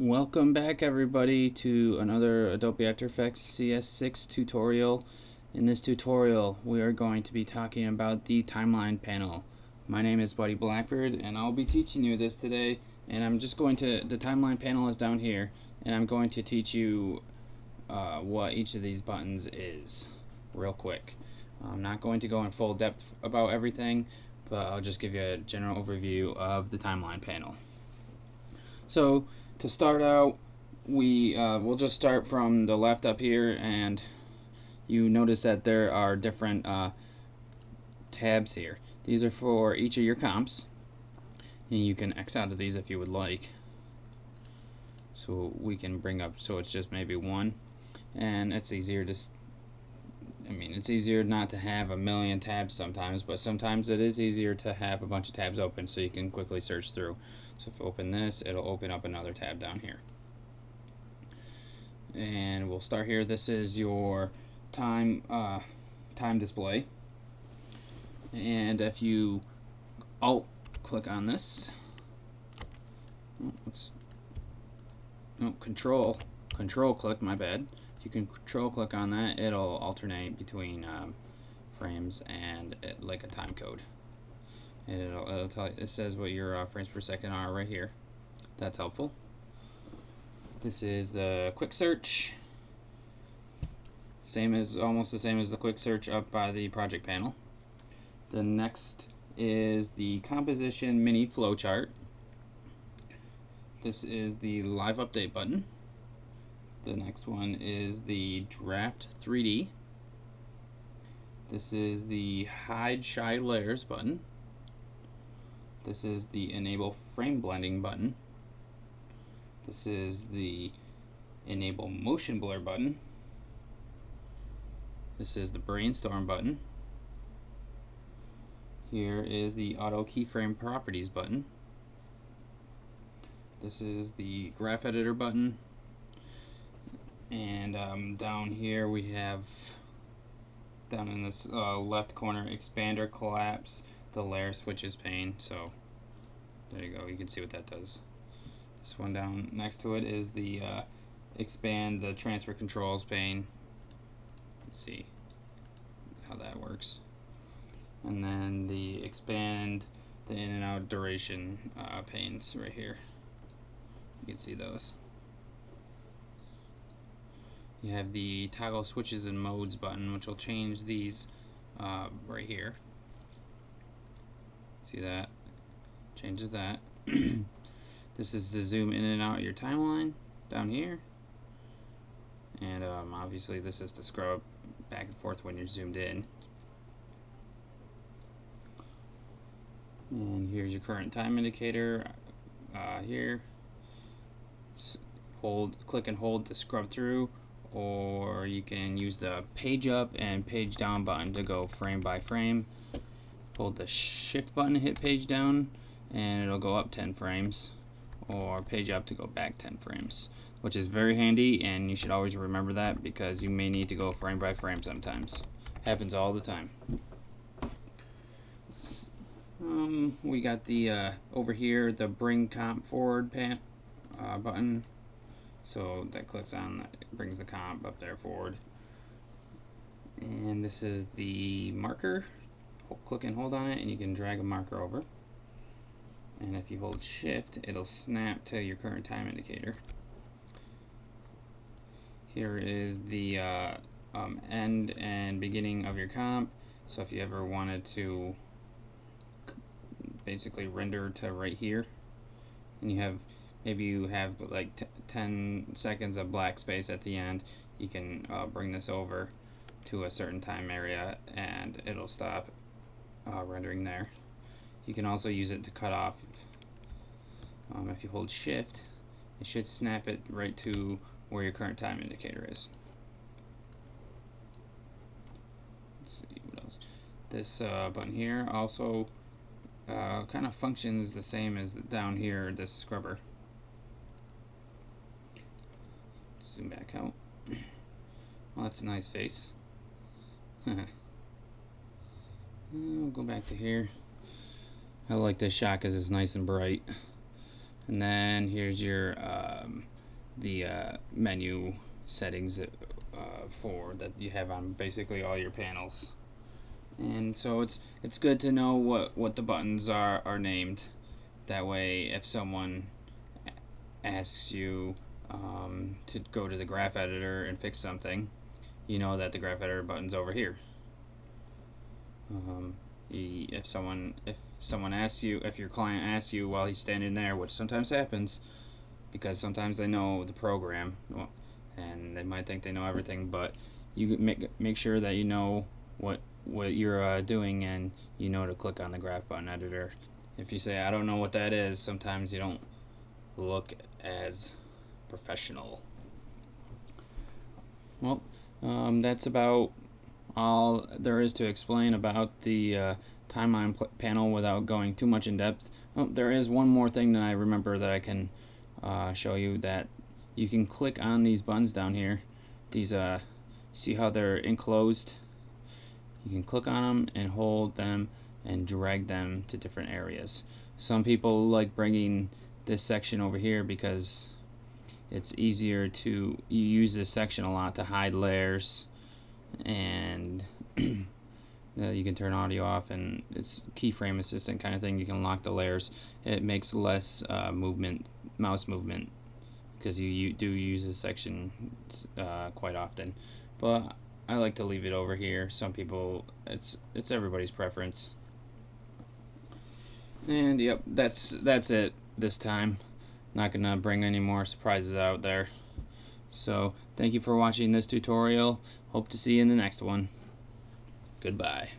Welcome back everybody to another Adobe After Effects CS6 tutorial. In this tutorial we are going to be talking about the timeline panel. My name is Buddy Blackbird and I'll be teaching you this today, and I'm just going to, the timeline panel is down here, and I'm going to teach you what each of these buttons is real quick. I'm not going to go in full depth about everything, but I'll just give you a general overview of the timeline panel. So to start out, we'll just start from the left up here, and you notice that there are different tabs here. These are for each of your comps, and you can X out of these if you would like. So we can bring up, so it's just maybe one, and it's easier to, it's easier not to have a million tabs sometimes, but sometimes it is easier to have a bunch of tabs open so you can quickly search through. So if you open this, it'll open up another tab down here. And we'll start here. This is your time display. And if you click on this, control click, my bad. If you can control click on that, it'll alternate between frames and like a time code. And it'll tell you, it says what your frames per second are right here. That's helpful. This is the quick search. Almost the same as the quick search up by the project panel. The next is the composition mini flowchart. This is the live update button. The next one is the draft 3D. This is the hide shy layers button. This is the enable frame blending button. This is the enable motion blur button. This is the brainstorm button. Here is the auto keyframe properties button. This is the graph editor button. And down here we have, down in this left corner, expand or collapse the layer switches pane. So there you go, you can see what that does. This one down next to it is the expand the transfer controls pane. Let's see how that works. And then the expand the in and out duration panes right here. You can see those. You have the toggle switches and modes button, which will change these right here. See that? Changes that. This is to zoom in and out your timeline down here. And obviously this is to scrub back and forth when you're zoomed in. And here's your current time indicator here. Click and hold to scrub through, or you can use the page up and page down button to go frame by frame. Hold the shift button to hit page down and it'll go up 10 frames, or page up to go back 10 frames, which is very handy, and you should always remember that because you may need to go frame by frame sometimes. Happens all the time. We got the over here the bring comp forward button. So that clicks on that, brings the comp up there forward. And this is the marker. Click and hold on it and you can drag a marker over. And if you hold shift, it'll snap to your current time indicator. Here is the end and beginning of your comp. So if you ever wanted to basically render to right here, and maybe you have like 10 seconds of black space at the end, you can bring this over to a certain time area and it'll stop rendering there. You can also use it to cut off. If you hold shift, it should snap it right to where your current time indicator is. Let's see what else. This button here also kind of functions the same as down here, this scrubber. Zoom back out. Well, that's a nice face. We'll go back to here. I like this shot because it's nice and bright. And then here's your the menu settings for that you have on basically all your panels. And so it's good to know what the buttons are named. That way, if someone asks you to go to the graph editor and fix something, you know that the graph editor button's over here. If someone asks you, if your client asks you while he's standing there, which sometimes happens, because sometimes they know the program and they might think they know everything, but you make sure that you know what you're doing, and you know to click on the graph button editor. If you say I don't know what that is, sometimes you don't look as professional. Well, that's about all there is to explain about the timeline panel without going too much in depth. Oh, there is one more thing that I remember that I can show you, that you can click on these buttons down here. These see how they're enclosed? You can click on them and hold them and drag them to different areas. Some people like bringing this section over here because it's easier to, you use this section a lot to hide layers, and you can turn audio off, and it's keyframe assistant kind of thing. You can lock the layers. It makes less mouse movement, because you do use this section quite often. But I like to leave it over here. Some people, it's everybody's preference. And yep, that's it this time. Not gonna bring any more surprises out there. So thank you for watching this tutorial. Hope to see you in the next one. Goodbye.